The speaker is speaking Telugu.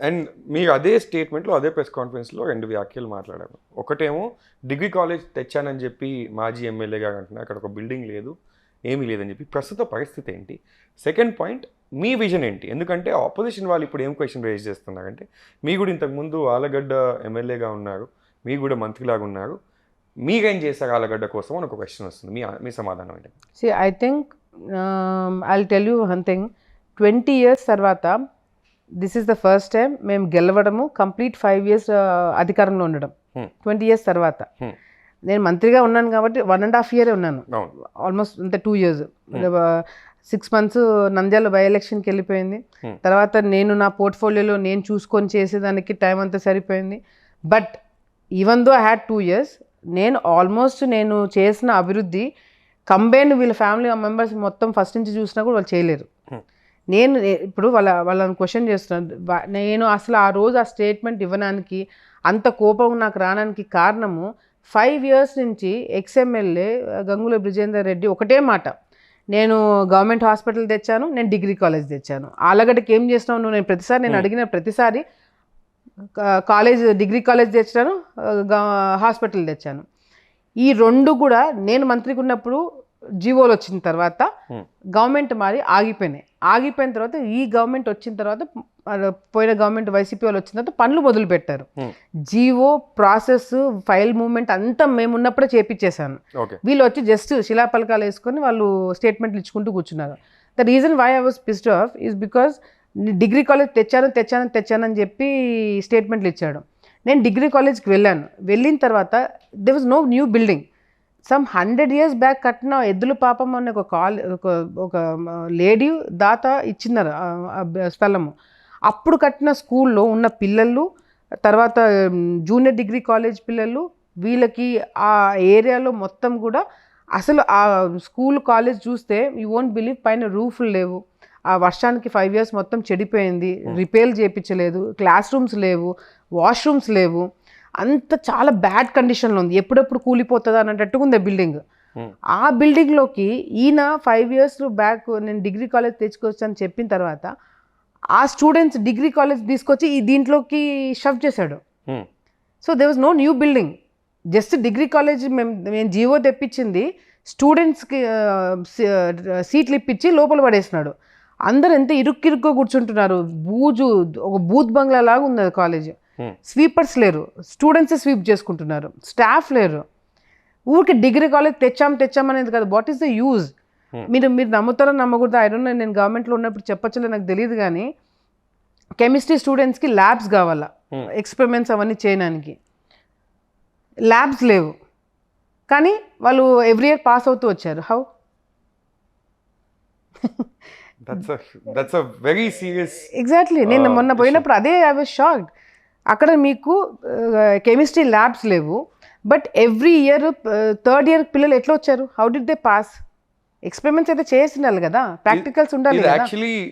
అండ్ మీరు అదే స్టేట్మెంట్లో అదే ప్రెస్ కాన్ఫరెన్స్లో 2 వ్యాఖ్యలు మాట్లాడారు. ఒకటేమో డిగ్రీ కాలేజ్ తెచ్చానని చెప్పి మాజీ ఎమ్మెల్యే గారు అంటున్నారు, అక్కడ ఒక బిల్డింగ్ లేదు, ఏమీ లేదని చెప్పి. ప్రస్తుత పరిస్థితి ఏంటి? సెకండ్ పాయింట్, మీ విజన్ ఏంటి? ఎందుకంటే ఆపోజిషన్ వాళ్ళు ఇప్పుడు ఏం క్వశ్చన్ రేజ్ చేస్తున్నారంటే, మీ కూడా ఇంతకుముందు ఆలగడ్డ ఎమ్మెల్యేగా ఉన్నారు, మీ కూడా మంత్రిలాగా ఉన్నారు, మీరేం చేశారు ఆలగడ్డ కోసం అని ఒక క్వశ్చన్ వస్తుంది. మీ సమాధానం ఏంటి? See, I think I'll tell you one thing. 20 years తర్వాత this is the first time మేము గెలవడము, కంప్లీట్ 5 years అధికారంలో ఉండడం. 20 years తర్వాత నేను మంత్రిగా ఉన్నాను కాబట్టి 1.5 year ఉన్నాను, ఆల్మోస్ట్ అంతే 2 years. 6 months నంద్యాల బై ఎలక్షన్కి వెళ్ళిపోయింది. తర్వాత నేను నా పోర్ట్ఫోలియోలో నేను చూసుకొని చేసేదానికి టైం అంతా సరిపోయింది. But even though I had 2 years, నేను ఆల్మోస్ట్ నేను చేసిన అభివృద్ధి కంబైన్డ్ వీళ్ళ ఫ్యామిలీ మెంబర్స్ మొత్తం ఫస్ట్ నుంచి చూసినా కూడా వాళ్ళు చేయలేరు. నేను ఇప్పుడు వాళ్ళని క్వశ్చన్ చేస్తున్నాను. నేను అసలు ఆ రోజు ఆ స్టేట్మెంట్ ఇవ్వడానికి అంత కోపం నాకు రావడానికి కారణము 5 years నుంచి ఎక్స్ఎమ్మెల్యే గంగుల బ్రిజేందర్ రెడ్డి ఒకటే మాట, నేను గవర్నమెంట్ హాస్పిటల్ తెచ్చాను, నేను డిగ్రీ కాలేజ్ తెచ్చాను. ఆలగడ్డకి ఏం చేసినావు నువ్వు? నేను ప్రతిసారి నేను అడిగిన ప్రతిసారి డిగ్రీ కాలేజ్ తెచ్చాను, హాస్పిటల్ తెచ్చాను. ఈ 2 కూడా నేను మంత్రికి ఉన్నప్పుడు జీవోలు వచ్చిన తర్వాత గవర్నమెంట్ మారి ఆగిపోయినాయి. ఆగిపోయిన తర్వాత ఈ గవర్నమెంట్ వచ్చిన తర్వాత, పోయిన గవర్నమెంట్ వైసీపీ వాళ్ళు వచ్చిన తర్వాత పనులు మొదలు పెట్టారు. జీవో ప్రాసెస్, ఫైల్ మూవ్మెంట్ అంతా మేము ఉన్నప్పుడే చేపించేశాను. వీళ్ళు వచ్చి జస్ట్ శిలాపలకాలు వేసుకొని వాళ్ళు స్టేట్మెంట్లు ఇచ్చుకుంటూ కూర్చున్నారు. The reason why I was pissed off is because degree college తెచ్చానని చెప్పి స్టేట్మెంట్లు ఇచ్చాడు. నేను డిగ్రీ కాలేజ్కి వెళ్ళిన తర్వాత there was no new building. Some 100 years back కట్టిన ఎద్దుల పాపం అనే ఒక లేడీ దాత ఇచ్చినారు స్థలము. అప్పుడు కట్టిన స్కూల్లో ఉన్న పిల్లలు, తర్వాత జూనియర్ డిగ్రీ కాలేజ్ పిల్లలు, వీళ్ళకి ఆ ఏరియాలో మొత్తం కూడా అసలు ఆ స్కూల్ కాలేజ్ చూస్తే యూ వోంట్ బిలీవ్, పైన రూఫ్లు లేవు. ఆ వర్షానికి 5 years మొత్తం చెడిపోయింది, రిపేర్ చేయించలేదు, క్లాస్ రూమ్స్ లేవు, వాష్రూమ్స్ లేవు, అంత చాలా బ్యాడ్ కండిషన్లో ఉంది. ఎప్పుడెప్పుడు కూలిపోతుందా అన్నట్టుగా ఉంది బిల్డింగ్. ఆ బిల్డింగ్లోకి ఈయన 5 years బ్యాక్ నేను డిగ్రీ కాలేజ్ తెచ్చుకోవచ్చని చెప్పిన తర్వాత ఆ స్టూడెంట్స్ డిగ్రీ కాలేజ్ తీసుకొచ్చి ఈ దీంట్లోకి షఫ్ చేశాడు. So they was no new building, just degree college మేము జీవో తెప్పించింది స్టూడెంట్స్కి సీట్లు ఇప్పించి లోపల పడేసినాడు. అందరు ఎంత ఇరుక్కిరుక్కో కూర్చుంటున్నారు, ఒక బూత్ బంగ్లా లాగా ఉంది కాలేజ్. స్వీపర్స్ లేరు, స్టూడెంట్స్ స్వీప్ చేసుకుంటున్నారు, స్టాఫ్ లేరు. ఊరికి డిగ్రీ కాలేజ్ తెచ్చామనేది కదా, వాట్ ఈస్ ద యూజ్? మీరు నమ్ముతారో నమ్మకూడదు, ఐ డోంట్ నో, నేను గవర్నమెంట్లో ఉన్నప్పుడు చెప్పచ్చలే నాకు తెలియదు. కానీ కెమిస్ట్రీ స్టూడెంట్స్కి ల్యాబ్స్ కావాలా, ఎక్స్పెరిమెంట్స్ అవన్నీ చేయడానికి, ల్యాబ్స్ లేవు. కానీ వాళ్ళు ఎవ్రీ ఇయర్ పాస్ అవుతూ వచ్చారు. How? That's a very serious. Exactly. నేను మొన్న పోయినప్పుడు అదే ఐ వాజ్ షాక్డ్. అక్కడ మీకు కెమిస్ట్రీ ల్యాబ్స్ లేవు, but every year 3rd year పిల్లలు ఎట్లా వచ్చారు? How did they pass? Experiments అయితే చేసి ఉండాలి కదా, ప్రాక్టికల్స్ ఉండాలి కదా.